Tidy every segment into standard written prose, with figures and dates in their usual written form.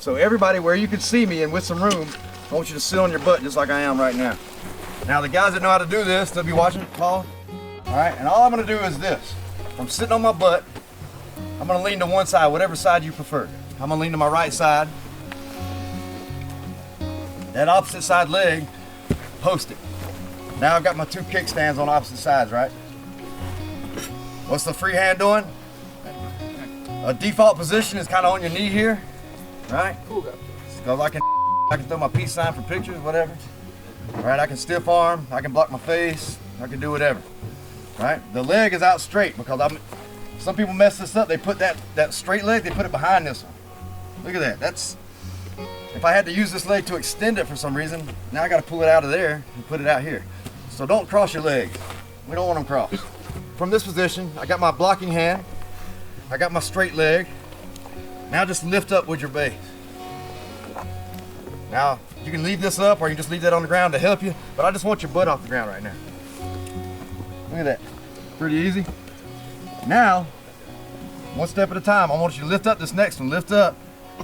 So everybody, where you can see me and with some room, I want you to sit on your butt just like I am right now. Now the guys that know how to do this, they'll be watching, Paul. All right, and all I'm gonna do is this. I'm sitting on my butt. I'm gonna lean to one side, whatever side you prefer. I'm gonna lean to my right side. That opposite side leg, post it. Now I've got my 2 kickstands on opposite sides, right? What's the free hand doing? A default position is kind of on your knee here, right? Because I can throw my peace sign for pictures, whatever. All right, I can stiff arm, I can block my face, I can do whatever. Right? The leg is out straight because some people mess this up. They put that straight leg, they put it behind this one. Look at that. If I had to use this leg to extend it for some reason, now I got to pull it out of there and put it out here. So don't cross your legs. We don't want them crossed. From this position, I got my blocking hand. I got my straight leg. Now just lift up with your base. Now, you can leave this up or you can just leave that on the ground to help you, but I just want your butt off the ground right now. Look at that. Pretty easy. Now, one step at a time, I want you to lift up this next one. Lift up.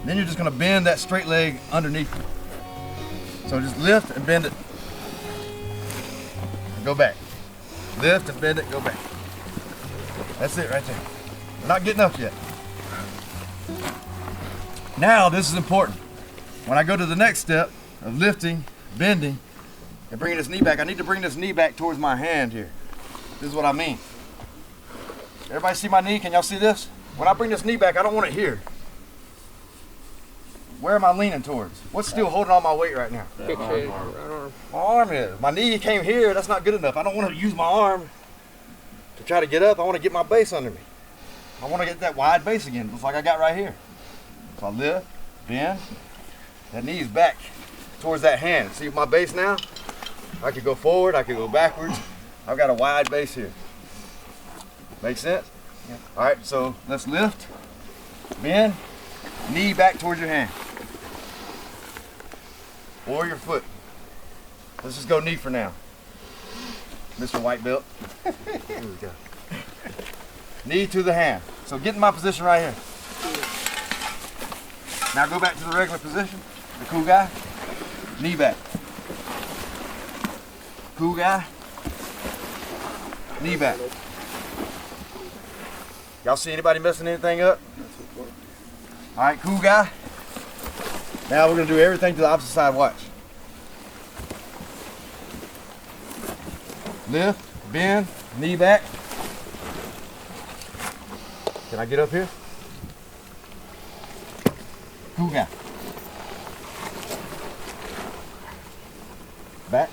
Then you're just going to bend that straight leg underneath you. So just lift and bend it. And go back. Lift and bend it, go back. That's it right there. We're not getting up yet. Now, this is important. When I go to the next step of lifting, bending, and bringing this knee back, I need to bring this knee back towards my hand here. This is what I mean. Everybody see my knee? Can y'all see this? When I bring this knee back, I don't want it here. Where am I leaning towards? What's still holding all my weight right now? My arm is. My knee came here, that's not good enough. I don't want to use my arm to try to get up. I want to get my base under me. I want to get that wide base again, just like I got right here. So I lift, bend, that knee's back towards that hand. See my base now? I could go forward, I could go backwards. I've got a wide base here. Make sense? Yeah. All right, so let's lift, bend, knee back towards your hand. Or your foot. Let's just go knee for now. Mr. White Belt. Here we go. Knee to the hand. So get in my position right here. Now go back to the regular position. The cool guy. Knee back. Cool guy. Knee back. Y'all see anybody messing anything up? All right, cool guy. Now we're gonna do everything to the opposite side, watch. Lift, bend, knee back. Can I get up here? Cool guy. Back.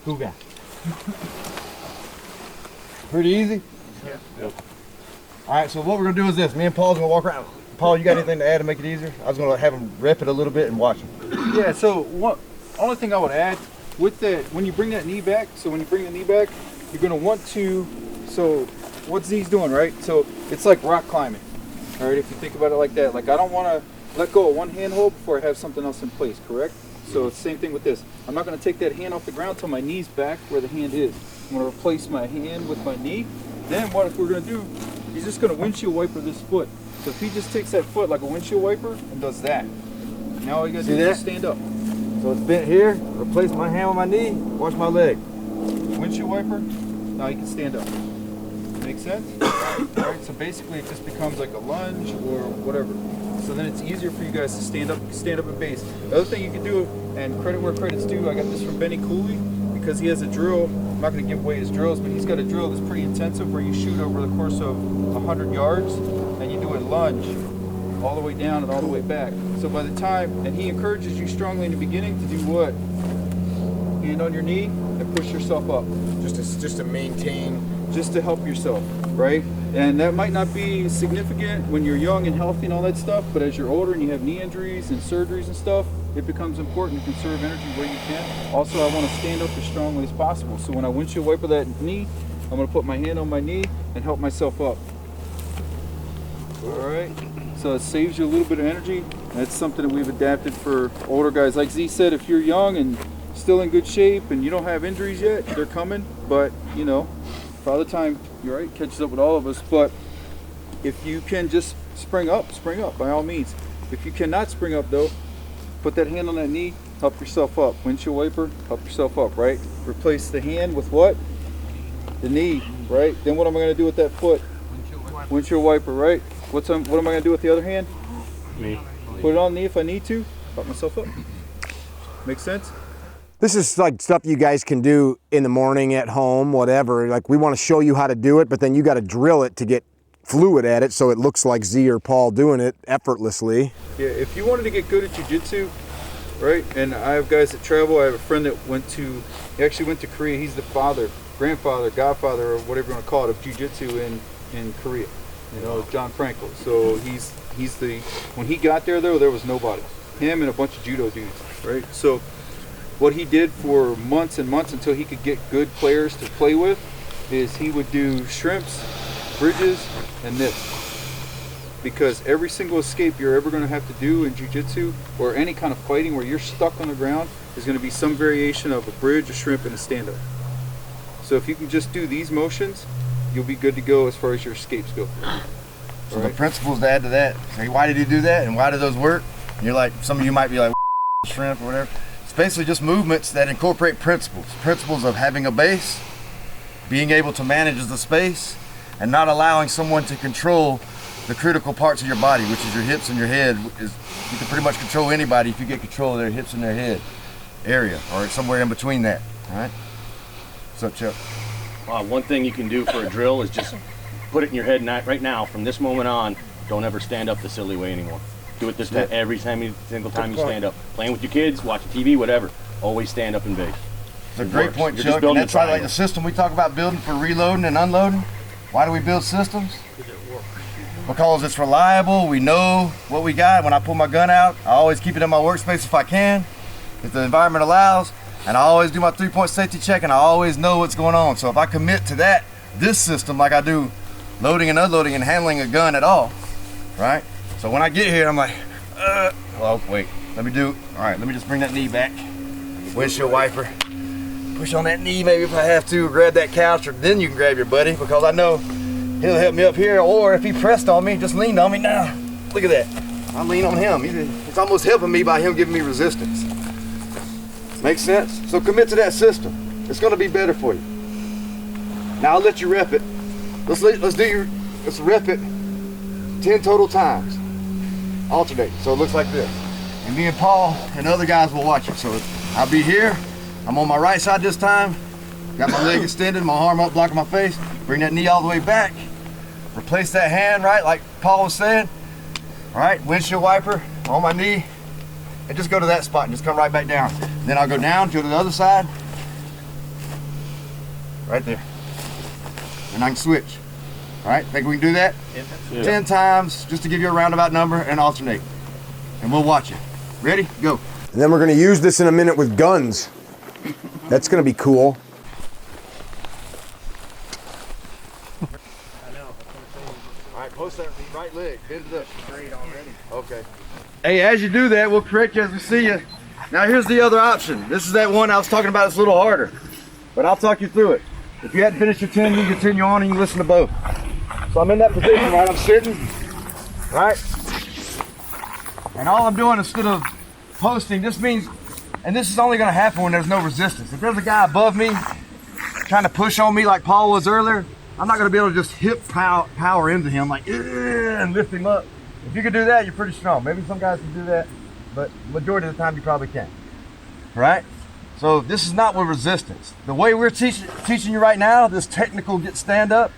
Cool guy. Pretty easy? Yeah. Yep. All right, so what we're gonna do is this. Me and Paul's gonna walk around. Paul, you got anything to add to make it easier? I was gonna have him rep it a little bit and watch him. Yeah, so only thing I would add with that, when you bring that knee back, you're gonna want to, so what Zee's doing, right? So it's like rock climbing, all right? If you think about it like that, like I don't wanna let go of one handhold before I have something else in place, correct? So it's the same thing with this. I'm not gonna take that hand off the ground till my knee's back where the hand is. I'm gonna replace my hand with my knee. Then what we're gonna do, he's just gonna windshield wiper this foot. So if he just takes that foot like a windshield wiper and does that, now all you gotta do is just stand up. So it's bent here, replace my hand with my knee, watch my leg. Windshield wiper, now you can stand up. Make sense? Alright, so basically it just becomes like a lunge or whatever. So then it's easier for you guys to stand up at base. The other thing you can do, and credit where credit's due, I got this from Benny Cooley, because he has a drill. I'm not going to give away his drills, but he's got a drill that's pretty intensive where you shoot over the course of 100 yards and you do a lunge all the way down and all the way back. So by the time, and he encourages you strongly in the beginning to do what? Hand on your knee and push yourself up. Just to maintain. Just to help yourself, right? And that might not be significant when you're young and healthy and all that stuff, but as you're older and you have knee injuries and surgeries and stuff, it becomes important to conserve energy where you can. Also, I want to stand up as strongly as possible. So when I windshield wiper that knee, I'm going to put my hand on my knee and help myself up. All right. So it saves you a little bit of energy. That's something that we've adapted for older guys. Like Z said, if you're young and still in good shape and you don't have injuries yet, they're coming. But, by the time, you're right, catches up with all of us. But if you can just spring up by all means. If you cannot spring up though, put that hand on that knee, help yourself up. Windshield wiper, help yourself up, right? Replace the hand with what? The knee, right? Then what am I gonna do with that foot? Windshield wiper, right? What am I gonna do with the other hand? Knee. Put it on the knee if I need to, help myself up. Make sense? This is like stuff you guys can do in the morning at home, whatever. Like we want to show you how to do it, but then you got to drill it to get fluid at it so it looks like Zee or Paul doing it effortlessly. Yeah, if you wanted to get good at jiu-jitsu, right? And I have guys that travel. I have a friend that he actually went to Korea. He's the grandfather, godfather, or whatever you want to call it, of jiu-jitsu in Korea. You know, John Frankel. So when he got there though, there was nobody. Him and a bunch of judo dudes, right? So what he did for months and months until he could get good players to play with is he would do shrimps, bridges, and this. Because every single escape you're ever going to have to do in jiu-jitsu or any kind of fighting where you're stuck on the ground is going to be some variation of a bridge, a shrimp, and a stand-up. So if you can just do these motions, you'll be good to go as far as your escapes go. So the principles to add to that, say, why did he do that and why do those work? And you're like, some of you might be like, shrimp or whatever. It's basically just movements that incorporate principles. Principles of having a base, being able to manage the space, and not allowing someone to control the critical parts of your body, which is your hips and your head. You can pretty much control anybody if you get control of their hips and their head area, or somewhere in between that, all right? What's up, Chuck? One thing you can do for a drill is just put it in your head right now, from this moment on, don't ever stand up the silly way anymore. Do it this time, every single time you stand up. Playing with your kids, watching TV, whatever. Always stand up in base. It's a great point, Chuck. And that's like the system we talk about building for reloading and unloading. Why do we build systems? Because it's reliable. We know what we got. When I pull my gun out, I always keep it in my workspace if I can, if the environment allows. And I always do my 3-point safety check, and I always know what's going on. So if I commit to this system like I do loading and unloading and handling a gun at all, right? So when I get here, I'm like, well, wait, all right, let me just bring that knee back. Windshield wiper. Push on that knee maybe if I have to, grab that couch, or then you can grab your buddy, because I know he'll help me up here, or if he pressed on me, just leaned on me now. Look at that. I lean on him. It's almost helping me by him giving me resistance. Makes sense? So commit to that system. It's gonna be better for you. Now I'll let you rep it. Let's rep it 10 total times. Alternate, so it looks like this. And me and Paul and other guys will watch it. So I'll be here, I'm on my right side this time, got my leg extended, my arm up, blocking my face, bring that knee all the way back, replace that hand, right, like Paul was saying. All right, windshield wiper on my knee, and just go to that spot and just come right back down. Then I'll go down, go to the other side, right there. And I can switch. All right, think we can do that? Yeah. 10 times, just to give you a roundabout number, and alternate. And we'll watch it. Ready? Go. And then we're going to use this in a minute with guns. That's going to be cool. All right, post that right leg, bend it up. Straight already. Okay. Hey, as you do that, we'll correct you as we see you. Now here's the other option. This is that one I was talking about. It's a little harder, but I'll talk you through it. If you hadn't finished your 10, you can continue on and you listen to both. So I'm in that position, right? I'm sitting, right? And all I'm doing instead of posting, this means, and this is only gonna happen when there's no resistance. If there's a guy above me trying to push on me like Paul was earlier, I'm not gonna be able to just hip power into him like, and lift him up. If you can do that, you're pretty strong. Maybe some guys can do that, but majority of the time you probably can't, right? So this is not with resistance. The way we're teaching you right now, this technical get stand up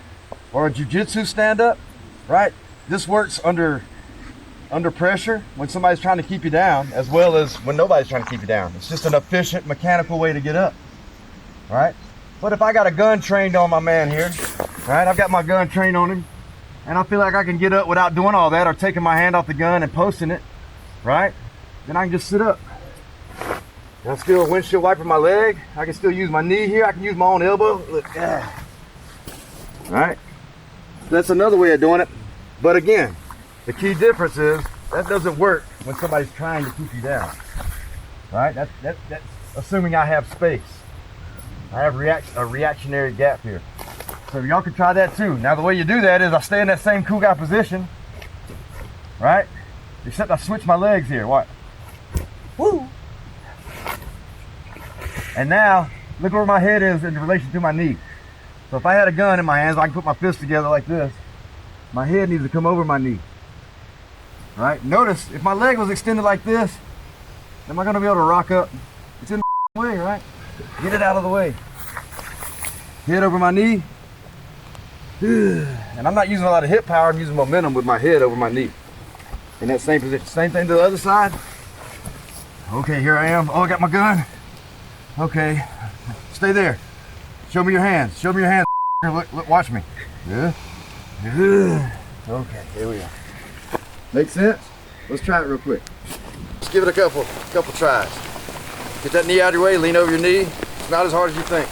or a jiu-jitsu stand up, right? This works under pressure when somebody's trying to keep you down, as well as when nobody's trying to keep you down. It's just an efficient mechanical way to get up, right? But if I got a gun trained on my man here, right? I've got my gun trained on him, and I feel like I can get up without doing all that or taking my hand off the gun and posting it, right? Then I can just sit up. I'm still windshield wiping my leg. I can still use my knee here. I can use my own elbow. Look, yeah. All right. That's another way of doing it. But again, the key difference is that doesn't work when somebody's trying to keep you down. Right? That's assuming I have space. I have a reactionary gap here. So y'all can try that too. Now the way you do that is I stay in that same cool guy position. right? Except I switch my legs here, what? Woo! And now, look where my head is in relation to my knee. So if I had a gun in my hands, I can put my fists together like this. My head needs to come over my knee. All right, notice, if my leg was extended like this, am I gonna be able to rock up? It's in the way, right? Get it out of the way. Head over my knee. And I'm not using a lot of hip power, I'm using momentum with my head over my knee. In that same position. Same thing to the other side. Okay, here I am. Oh, I got my gun. Okay, stay there. Show me your hands. Show me your hands. Look, watch me. Yeah. Okay, here we go. Make sense? Let's try it real quick. Let's give it a couple tries. Get that knee out of your way, lean over your knee. It's not as hard as you think.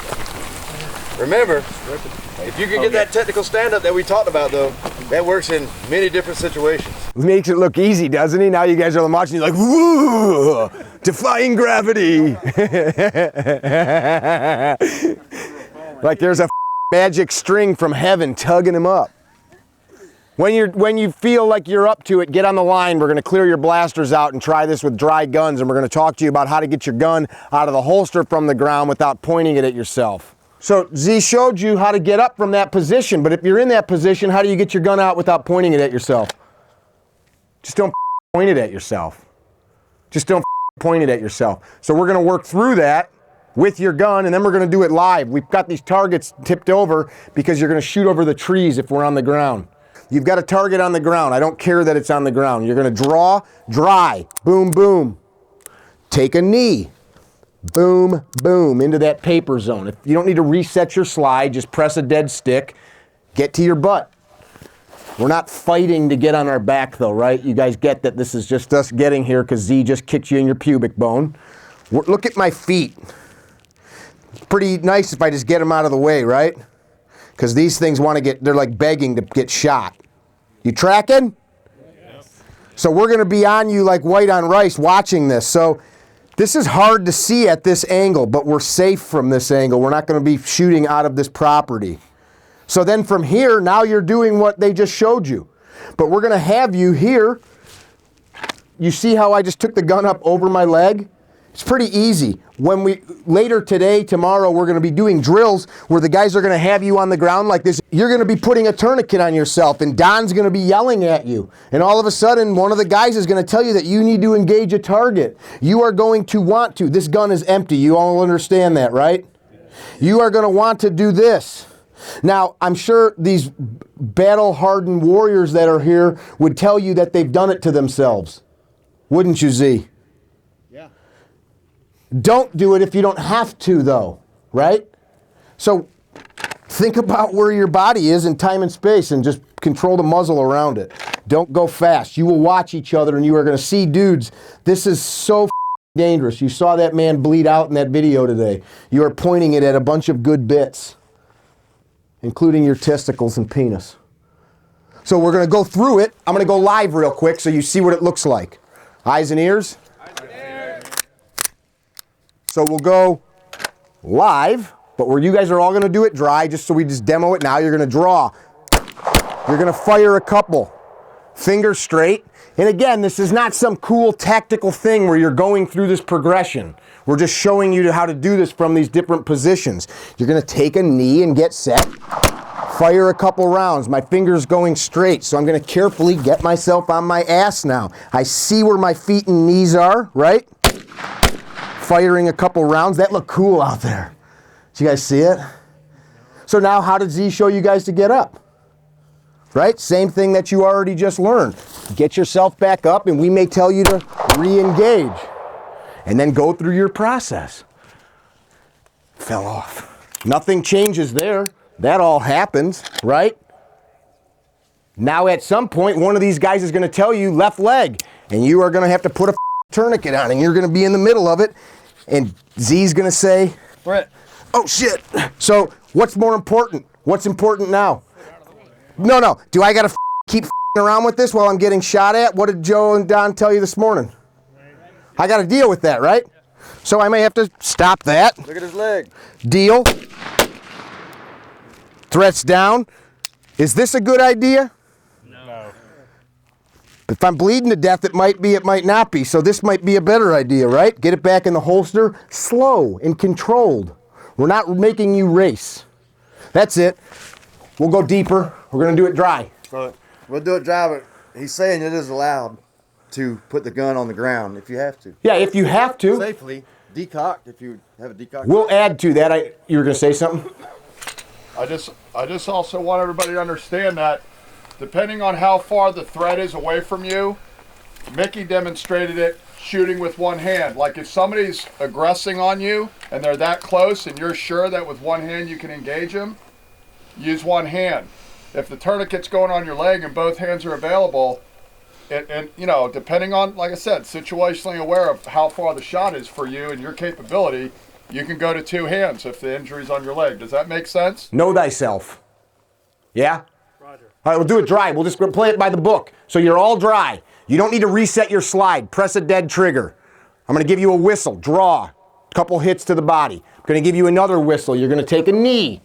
Remember, if you can get that technical stand-up that we talked about though, that works in many different situations. Makes it look easy, doesn't he? Now you guys are watching, you're like, woo, defying gravity. Like there's a magic string from heaven tugging him up. When you feel like you're up to it, get on the line. We're gonna clear your blasters out and try this with dry guns, and we're gonna talk to you about how to get your gun out of the holster from the ground without pointing it at yourself. So Z showed you how to get up from that position, but if you're in that position, how do you get your gun out without pointing it at yourself? Just don't point it at yourself. Just don't point it at yourself. So we're gonna work through that with your gun, and then we're gonna do it live. We've got these targets tipped over because you're gonna shoot over the trees if we're on the ground. You've got a target on the ground. I don't care that it's on the ground. You're gonna draw, dry, boom, boom. Take a knee, boom, boom, into that paper zone. If you don't need to reset your slide, just press a dead stick, get to your butt. We're not fighting to get on our back though, right? You guys get that this is just us getting here because Z just kicked you in your pubic bone. Look at my feet. Pretty nice if I just get them out of the way, right? Because these things want to get, they're like begging to get shot. You tracking? Yes. So we're going to be on you like white on rice watching this. So this is hard to see at this angle, but we're safe from this angle. We're not going to be shooting out of this property. So then from here, now you're doing what they just showed you. But we're going to have you here. You see how I just took the gun up over my leg? It's pretty easy. When later today, tomorrow, we're going to be doing drills where the guys are going to have you on the ground like this. You're going to be putting a tourniquet on yourself, and Don's going to be yelling at you. And all of a sudden, one of the guys is going to tell you that you need to engage a target. You are going to want to. This gun is empty. You all understand that, right? You are going to want to do this. Now, I'm sure these battle-hardened warriors that are here would tell you that they've done it to themselves. Wouldn't you, Z? Don't do it if you don't have to, though, right? So think about where your body is in time and space and just control the muzzle around it. Don't go fast. You will watch each other and you are going to see dudes. This is so dangerous. You saw that man bleed out in that video today. You are pointing it at a bunch of good bits, including your testicles and penis. So we're going to go through it. I'm going to go live real quick so you see what it looks like. Eyes and ears. So we'll go live, but where you guys are all going to do it dry, just so we just demo it now. You're going to draw. You're going to fire a couple. Fingers straight. And again, this is not some cool tactical thing where you're going through this progression. We're just showing you how to do this from these different positions. You're going to take a knee and get set. Fire a couple rounds. My finger's going straight, so I'm going to carefully get myself on my ass now. I see where my feet and knees are, right? Firing a couple rounds. That looked cool out there. Did you guys see it? So now how did Z show you guys to get up? Right? Same thing that you already just learned. Get yourself back up, and we may tell you to re-engage. And then go through your process. Fell off. Nothing changes there. That all happens, right? Now at some point, one of these guys is going to tell you left leg, and you are going to have to put a tourniquet on, and you're going to be in the middle of it. And Z's going to say, Bret. Oh shit. So what's more important? What's important now? No. Do I got to keep around with this while I'm getting shot at? What did Joe and Don tell you this morning? I got to deal with that, right? So I may have to stop that. Look at his leg. Deal. Threats down. Is this a good idea? No. If I'm bleeding to death, it might be, it might not be. So this might be a better idea, right? Get it back in the holster, slow and controlled. We're not making you race. That's it. We'll go deeper. We're gonna do it dry. So we'll do it dry, but he's saying it is allowed to put the gun on the ground if you have to. Yeah, if you have to. Safely, decocked if you have a decocked. We'll add to that. You were gonna say something? I just also want everybody to understand that depending on how far the threat is away from you, Mickey demonstrated it shooting with one hand. Like if somebody's aggressing on you and they're that close and you're sure that with one hand you can engage them, use one hand. If the tourniquet's going on your leg and both hands are available, and you know, depending on, like I said, situationally aware of how far the shot is for you and your capability, you can go to two hands if the injury's on your leg. Does that make sense? Know thyself. Yeah? Roger. All right, we'll do it dry. We'll just play it by the book. So you're all dry. You don't need to reset your slide. Press a dead trigger. I'm going to give you a whistle. Draw. A couple hits to the body. I'm going to give you another whistle. You're going to take a knee.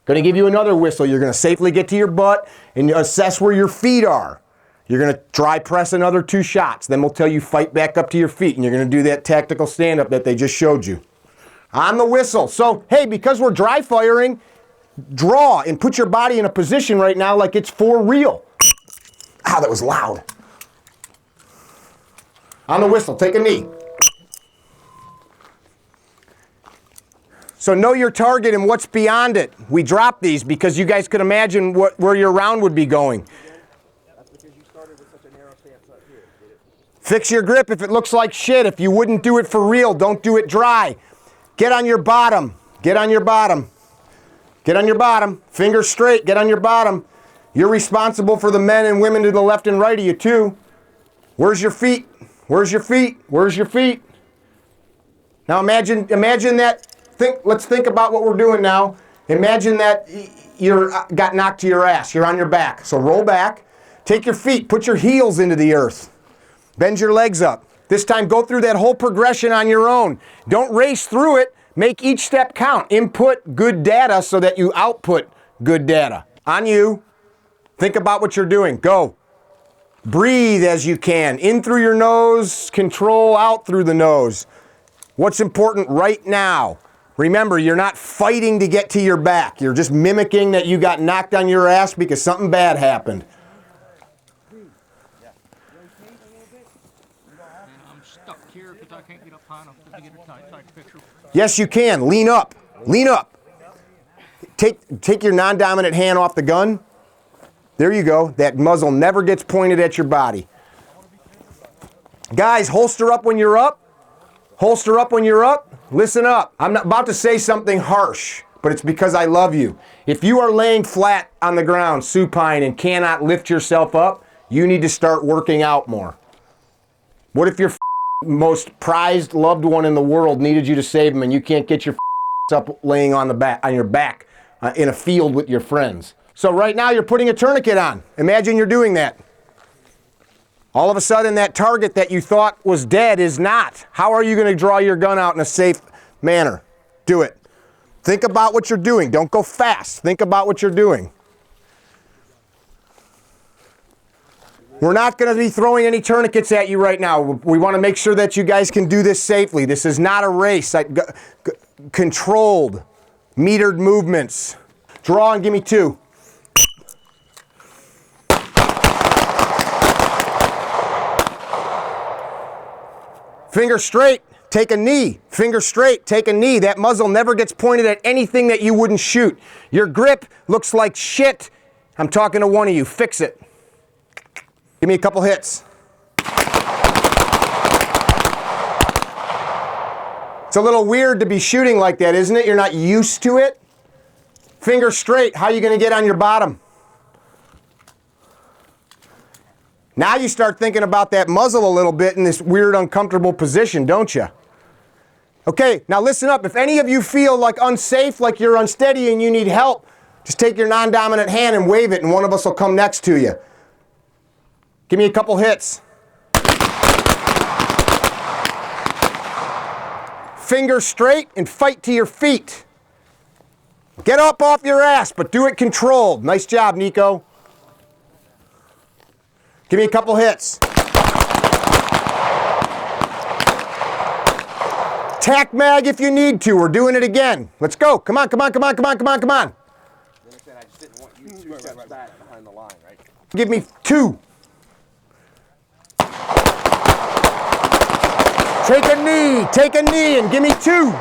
Going to give you another whistle. You're going to safely get to your butt and assess where your feet are. You're going to dry press another 2 shots. Then we'll tell you fight back up to your feet, and you're going to do that tactical stand-up that they just showed you. On the whistle. So, hey, because we're dry firing, draw and put your body in a position right now like it's for real. Ah, that was loud. On the whistle, take a knee. So know your target and what's beyond it. We dropped these because you guys could imagine where your round would be going. That's because you started with such a narrow stance up here. Fix your grip if it looks like shit. If you wouldn't do it for real, don't do it dry. Get on your bottom. Get on your bottom. Get on your bottom. Fingers straight. Get on your bottom. You're responsible for the men and women to the left and right of you too. Where's your feet? Where's your feet? Where's your feet? Now imagine that. Let's think about what we're doing now. Imagine that you got knocked to your ass. You're on your back. So roll back. Take your feet. Put your heels into the earth. Bend your legs up. This time, go through that whole progression on your own. Don't race through it. Make each step count. Input good data so that you output good data. On you. Think about what you're doing. Go. Breathe as you can. In through your nose. Control out through the nose. What's important right now? Remember, you're not fighting to get to your back. You're just mimicking that you got knocked on your ass because something bad happened. Yes, you can. Lean up. Lean up. Take your non-dominant hand off the gun. There you go. That muzzle never gets pointed at your body. Guys, holster up when you're up. Holster up when you're up. Listen up. I'm not about to say something harsh, but it's because I love you. If you are laying flat on the ground, supine, and cannot lift yourself up, you need to start working out more. What if your most prized loved one in the world needed you to save him and you can't get your up laying on your back in a field with your friends? So right now you're putting a tourniquet on. Imagine you're doing that. All of a sudden that target that you thought was dead is not. How are you going to draw your gun out in a safe manner? Do it. Think about what you're doing. Don't go fast. Think about what you're doing. We're not going to be throwing any tourniquets at you right now. We want to make sure that you guys can do this safely. This is not a race. Controlled, metered movements. Draw and give me 2. Finger straight, take a knee. Finger straight, take a knee. That muzzle never gets pointed at anything that you wouldn't shoot. Your grip looks like shit. I'm talking to one of you. Fix it. Give me a couple hits. It's a little weird to be shooting like that, isn't it? You're not used to it. Finger straight. How are you going to get on your bottom? Now you start thinking about that muzzle a little bit in this weird, uncomfortable position, don't you? Okay, now listen up. If any of you feel like unsafe, like you're unsteady and you need help, just take your non-dominant hand and wave it and one of us will come next to you. Give me a couple hits. Finger straight and fight to your feet. Get up off your ass, but do it controlled. Nice job, Nico. Give me a couple hits. Tack mag if you need to. We're doing it again. Let's go. Come on, come on, come on, come on, come on, come on. I just didn't want you 2 steps back behind the line, right? Give me 2. Take a knee, and give me 2.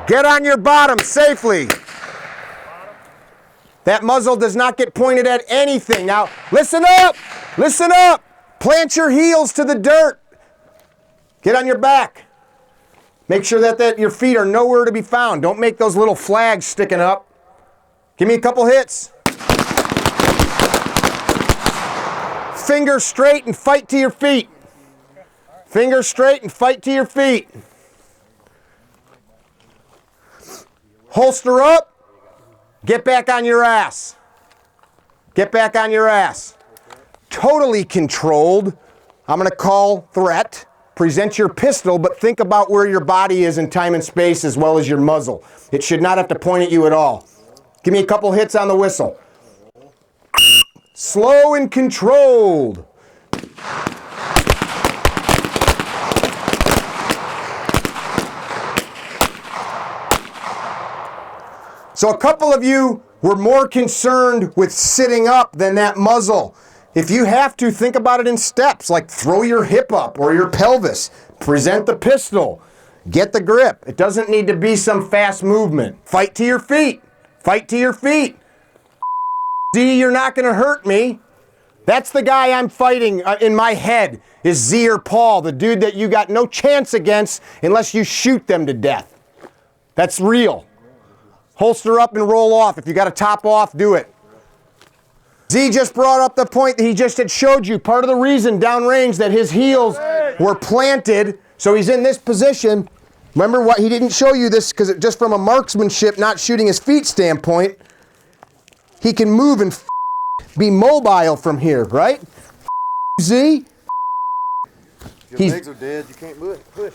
Get on your bottom safely. That muzzle does not get pointed at anything. Now, listen up, listen up. Plant your heels to the dirt. Get on your back. Make sure that your feet are nowhere to be found. Don't make those little flags sticking up. Give me a couple hits. Fingers straight and fight to your feet. Fingers straight and fight to your feet. Holster up. Get back on your ass. Get back on your ass. Totally controlled. I'm going to call threat. Present your pistol, but think about where your body is in time and space as well as your muzzle. It should not have to point at you at all. Give me a couple hits on the whistle. Slow and controlled. So a couple of you were more concerned with sitting up than that muzzle. If you have to, think about it in steps, like throw your hip up or your pelvis, present the pistol, get the grip. It doesn't need to be some fast movement. Fight to your feet. Fight to your feet. Zee, you're not going to hurt me. That's the guy I'm fighting in my head, is Zee or Paul, the dude that you got no chance against unless you shoot them to death. That's real. Holster up and roll off. If you got to top off, do it. Zee just brought up the point that he just had showed you. Part of the reason downrange that his heels were planted, so he's in this position. Remember what he didn't show you this because just from a marksmanship, not shooting his feet standpoint, he can move and be mobile from here, right? Zee. Your legs are dead. You can't push.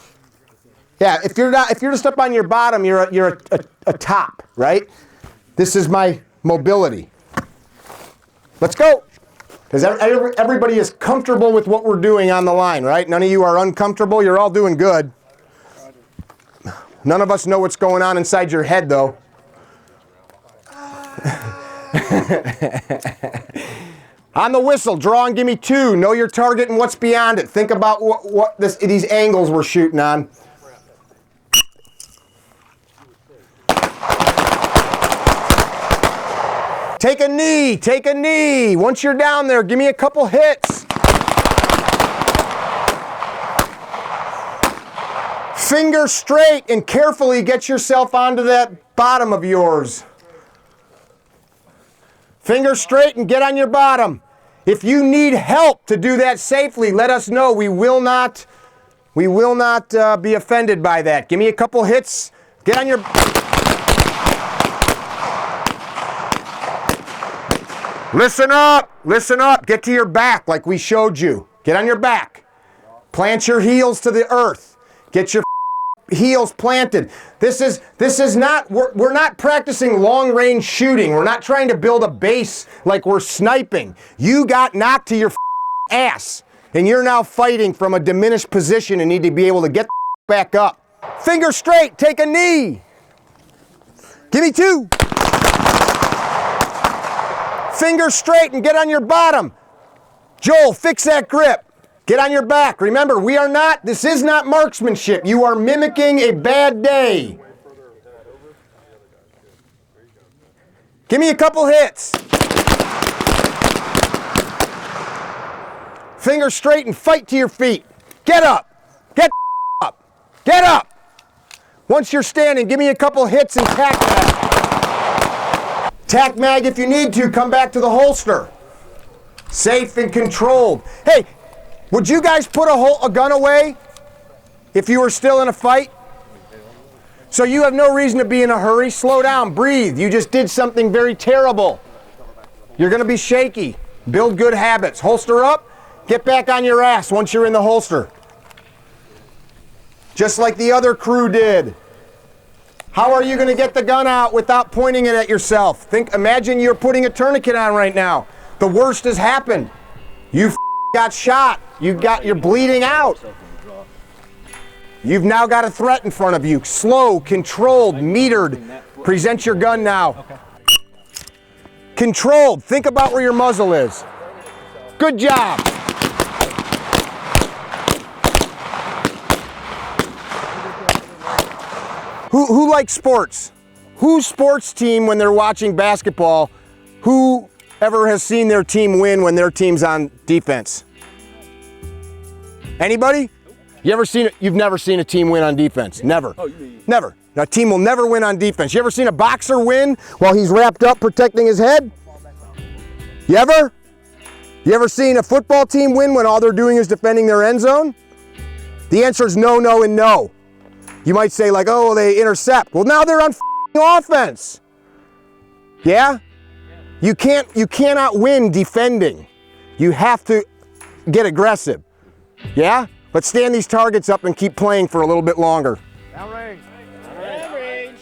Yeah, if you're just up on your bottom, you're a top, right? This is my mobility. Let's go. Because everybody is comfortable with what we're doing on the line, right? None of you are uncomfortable. You're all doing good. None of us know what's going on inside your head, though. On the whistle, draw and give me 2. Know your target and what's beyond it. Think about what these angles we're shooting on. Take a knee, take a knee. Once you're down there, give me a couple hits. Finger straight and carefully get yourself onto that bottom of yours. Finger straight and get on your bottom. If you need help to do that safely, let us know. We will not be offended by that. Give me a couple hits. Get on your... Listen up, get to your back like we showed you. Get on your back. Plant your heels to the earth. Get your heels planted. This is not, we're not practicing long range shooting. We're not trying to build a base like we're sniping. You got knocked to your ass and you're now fighting from a diminished position and need to be able to get back up. Finger straight, take a knee. Give me 2. Finger straight and get on your bottom. Joel, fix that grip. Get on your back. Remember, this is not marksmanship. You are mimicking a bad day. Give me a couple hits. Finger straight and fight to your feet. Get up. Get up. Get up. Once you're standing, give me a couple hits and tack mag. Tack mag if you need to. Come back to the holster. Safe and controlled. Hey, would you guys put a gun away if you were still in a fight? So you have no reason to be in a hurry. Slow down, breathe. You just did something very terrible. You're going to be shaky. Build good habits. Holster up. Get back on your ass once you're in the holster. Just like the other crew did. How are you going to get the gun out without pointing it at yourself? Imagine you're putting a tourniquet on right now. The worst has happened. You got shot. You're bleeding out. You've now got a threat in front of you. Slow, controlled, metered. Present your gun now. Okay. Controlled. Think about where your muzzle is. Good job. Who likes sports? Whose sports team, when they're watching basketball, who ever has seen their team win when their team's on defense? Anybody? You've never seen a team win on defense? Never. Never. A team will never win on defense. You ever seen a boxer win while he's wrapped up protecting his head? You ever? You ever seen a football team win when all they're doing is defending their end zone? The answer is no, no, and no. You might say like, oh, they intercept. Well, now they're on offense. Yeah? You cannot win defending. You have to get aggressive. Yeah? Let's stand these targets up and keep playing for a little bit longer. Downrange. Downrange.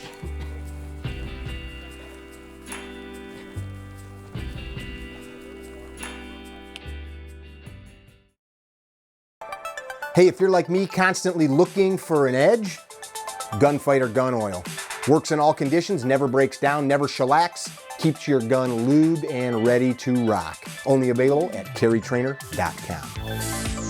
Hey, if you're like me, constantly looking for an edge, Gunfighter Gun Oil. Works in all conditions, never breaks down, never shellacks, keeps your gun lubed and ready to rock. Only available at CarryTrainer.com.